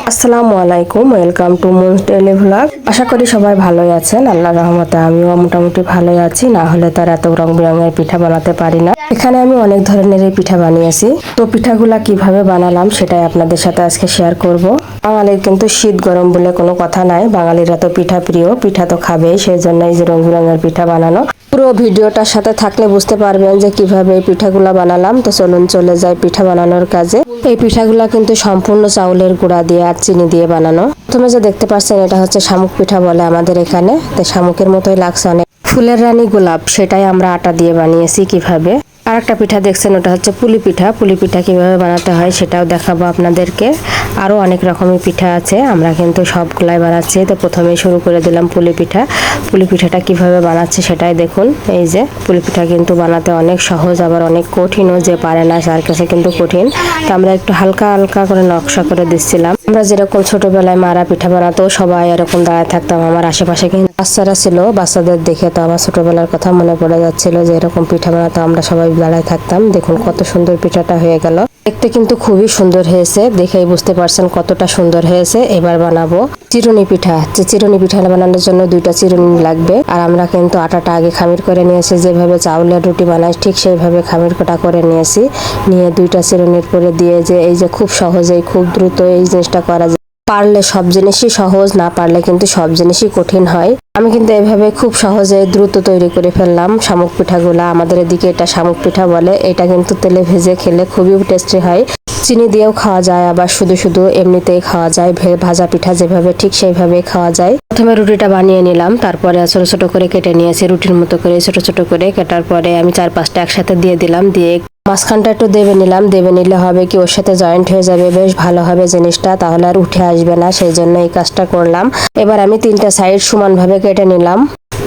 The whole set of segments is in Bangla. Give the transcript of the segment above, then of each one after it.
আসসালামু আলাইকুম, welcome to Moon's daily vlog. আশা করি সবাই ভালোই আছেন। আল্লাহর রহমতে আমিও মোটামুটি ভালোই আছি, না হলে তার এত রং বেরঙের পিঠা বানাতে পারি না। এখানে আমি অনেক ধরনের পিঠা বানিয়েছি, তো পিঠাগুলা কিভাবে বানালাম সেটাই আপনাদের সাথে আজকে শেয়ার করব। বাঙালির কিন্তু শীত গরম বলে কোনো কথা নাই, বাঙালিরা তো পিঠা প্রিয়, পিঠা তো খাবেই, সেই জন্য এই যে রং বেরঙের পিঠা বানানো। পুরো ভিডিওটার সাথে থাকলে বুঝতে পারবেন যে কিভাবে এই পিঠাগুলা বানালাম। তো চলুন চলে যাই পিঠা বানানোর কাজে। এই পিঠাগুলা কিন্তু সম্পূর্ণ চাউলের গুঁড়া দিয়ে আর চিনি দিয়ে বানানো। প্রথমে যে দেখতে পাচ্ছেন এটা হচ্ছে শামুক পিঠা বলে আমাদের এখানে, তো শামুকের মতোই লাগছে অনেক। ফুলের রানী গোলাপ, সেটাই আমরা আটা দিয়ে বানিয়েছি। কিভাবে আর একটা পিঠা দেখছেন ওটা হচ্ছে পুলি পিঠা। পুলি পিঠা কিভাবে বানাতে হয় সেটাও দেখাবো আপনাদেরকে। আরো অনেক রকমের পিঠা আছে, আমরা কিন্তু সবগুলাই বানাচ্ছি। তো প্রথমে শুরু করে দিলাম পুলি পিঠা। পুলি পিঠাটা কিভাবে বানাচ্ছি সেটাই দেখুন। এই যে পুলি পিঠা কিন্তু বানাতে অনেক সহজ, আবার অনেক কঠিনও, যে পারে না তার কাছে কিন্তু কঠিন। তো আমরা একটু হালকা হালকা করে নকশা করে দিচ্ছিলাম। আমরা যেরকম ছোটবেলায় মারা পিঠা বানাতো সবাই এরকম দাঁড়ায় থাকতাম। আমার আশেপাশে কিন্তু বাচ্চারা ছিল, বাচ্চাদের দেখে তো আমার ছোটবেলার কথা মনে পড়ে যাচ্ছিল যে এরকম পিঠা বানাতো, আমরা সবাই দাঁড়ায় থাকতাম। দেখুন কত সুন্দর পিঠাটা হয়ে গেল, দেখতে কিন্তু খুবই সুন্দর হয়েছে, দেখেই বুঝতে পারছেন কতটা সুন্দর হয়েছে। এবার বানাবো চিরুনি পিঠা। চিরুনি পিঠা বানানোর জন্য 2টা চিরুনি লাগবে। আর আমরা কিন্তু আটাটা আগে খামির করে নিয়েছি, যেভাবে চাউলের রুটি বানাই ঠিক সেইভাবে খামির কোটা করে নিয়েছি। নিয়ে 2টা চিরুনির পরে দিয়ে যে এই যে খুব সহজেই খুব দ্রুত এই জিনিসটা করা যায়। পারলে সব জিনিসই সহজ, না পারলে কিন্তু সব জিনিসই কঠিন হয়। আমি কিন্তু এভাবে খুব সহজে দ্রুত তৈরি করে ফেললাম শামুক পিঠাগুলা। আমাদের এদিকে এটা শামুক পিঠা বলে। এটা কিন্তু তেলে ভেজে খেলে খুবই টেস্টি হয়। চিনি দিয়েও খাওয়া যায়, আবার শুধু শুধু এমনিতেই খাওয়া যায়। ভাজা পিঠা যেভাবে ঠিক সেইভাবে খাওয়া যায়। প্রথমে রুটিটা বানিয়ে নিলাম, তারপরে ছোট ছোট করে কেটে নিয়েছি, রুটির মতো করে ছোট ছোট করে কাটার পরে আমি 4-5টা একসাথে দিয়ে দিলাম। দিয়ে মাঝখানটা একটু দেবে নিলাম, দেবে নিলে হবে কি ওর সাথে জয়েন্ট হয়ে যাবে, বেশ ভালো হবে জিনিসটা, তাহলে আর উঠে আসবে না, সেই জন্য এই কাজটা করলাম। এবার আমি 3টা সাইড সমানভাবে কেটে নিলাম।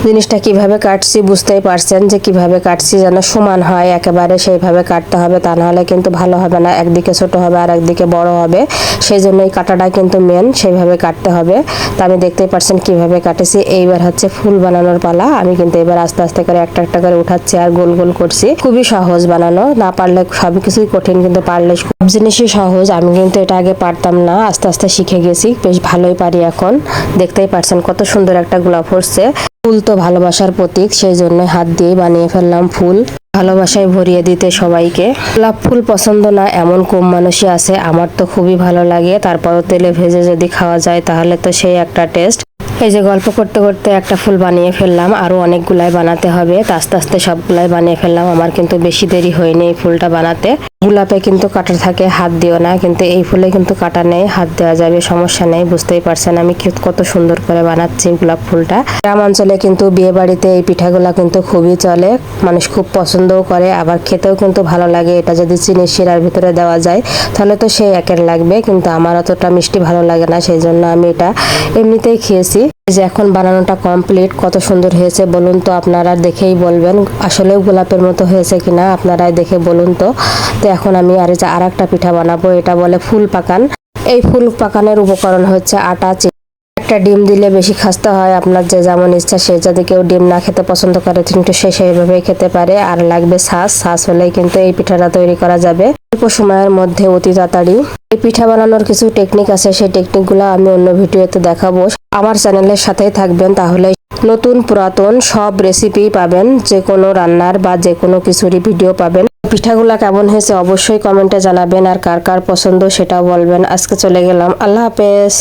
জিনিসটা কিভাবে কাটছি বুঝতেই পারছেন যে কিভাবে কাটছি, যেন সমান হয় একেবারে সেইভাবে কাটতে হবে, তা নাহলে কিন্তু ভালো হবে না, একদিকে ছোট হবে আর একদিকে বড় হবে। সেই জন্য এই কাটাটা কিন্তু মেন, সেইভাবে কাটতে হবে। তা আমি দেখতেই পারছেন কিভাবে কাটেছি। এইবার হচ্ছে ফুল বানানোর পালা। আমি কিন্তু এবার আস্তে আস্তে করে একটা একটা করে উঠাচ্ছি আর গোল গোল করছি। খুবই সহজ বানানো, না পারলে সবকিছুই কঠিন, কিন্তু পারলে সব জিনিসই সহজ। আমি কিন্তু এটা আগে পারতাম না, আস্তে আস্তে শিখে গেছি, বেশ ভালোই পারি এখন। দেখতেই পারছেন কত সুন্দর একটা গোলাপ হচ্ছে। ফুল তো ভালোবাসার প্রতীক, সেই জন্য হাত দিয়ে বানিয়ে ফেললাম ফুল, ভালোবাসায় ভরিয়ে দিতে সবাইকে। গোলাপ ফুল পছন্দ না এমন কম মানুষই আছে, আমার তো খুবই ভালো লাগে। তারপরও তেলে ভেজে যদি খাওয়া যায় তাহলে তো সেই একটা টেস্ট। এই যে গল্প করতে করতে একটা ফুল বানিয়ে ফেললাম, আরো অনেকগুলাই বানাতে হবে। তা আস্তে আস্তে সবগুলাই বানিয়ে ফেললাম। আমার কিন্তু বেশি দেরি হয়নি এই ফুলটা বানাতে। গোলাপে কিন্তু কাটা থাকে, হাত দিও না, কিন্তু এই ফুলে কিন্তু কাটা নেই, হাত দেওয়া যাবে, সমস্যা নেই। বুঝতেই পারছেন আমি কত সুন্দর করে বানাচ্ছি গোলাপ ফুলটা। গ্রাম অঞ্চলে কিন্তু বিয়ে বাড়িতে এই পিঠাগুলা কিন্তু খুবই চলে, মানুষ খুব পছন্দও করে, আবার খেতেও কিন্তু ভালো লাগে। এটা যদি চিনি শিরার ভিতরে দেওয়া যায় তাহলে তো সেই একের লাগবে, কিন্তু আমার অতটা মিষ্টি ভালো লাগে না, সেই জন্য আমি এটা এমনিতেই খেয়েছি। যে এখন বানানোটা কমপ্লিট, কত সুন্দর হয়েছে বলুন তো, আপনারা দেখেই বলবেন আসলেও গোলাপের মতো হয়েছে কিনা, আপনারাই দেখে বলুন তো। তো এখন আমি আর একটা পিঠা বানাবো, এটা বলে ফুল পাকান। এই ফুল পাকানের উপকরণ হচ্ছে আটা, একটা ডিম দিলে বেশি খাস্তা হয়, আপনার যে যেমন ইচ্ছা, সে যদি কেউ ডিম না খেতে পছন্দ করে কিন্তু সে সেইভাবেই খেতে পারে। আর লাগবে ছাঁচ হলেই কিন্তু এই পিঠাটা তৈরি করা যাবে অল্প সময়ের মধ্যে, অতি তাড়াতাড়ি। এই পিঠা বানানোর কিছু টেকনিক আছে, সেই টেকনিকগুলো আমি অন্য ভিডিওতে দেখাবো। আমার চ্যানেলের সাথেই থাকবেন, তাহলে নতুন পুরাতন সব রেসিপি পাবেন, যে কোনো রান্নার বা যে কোনো কিছুরই ভিডিও পাবেন। পিঠাগুলা কেমন হয়েছে অবশ্যই কমেন্টে জানাবেন, আর কার কার পছন্দ সেটাও বলবেন। আজকে চলে গেলাম, আল্লাহ হাফেজ।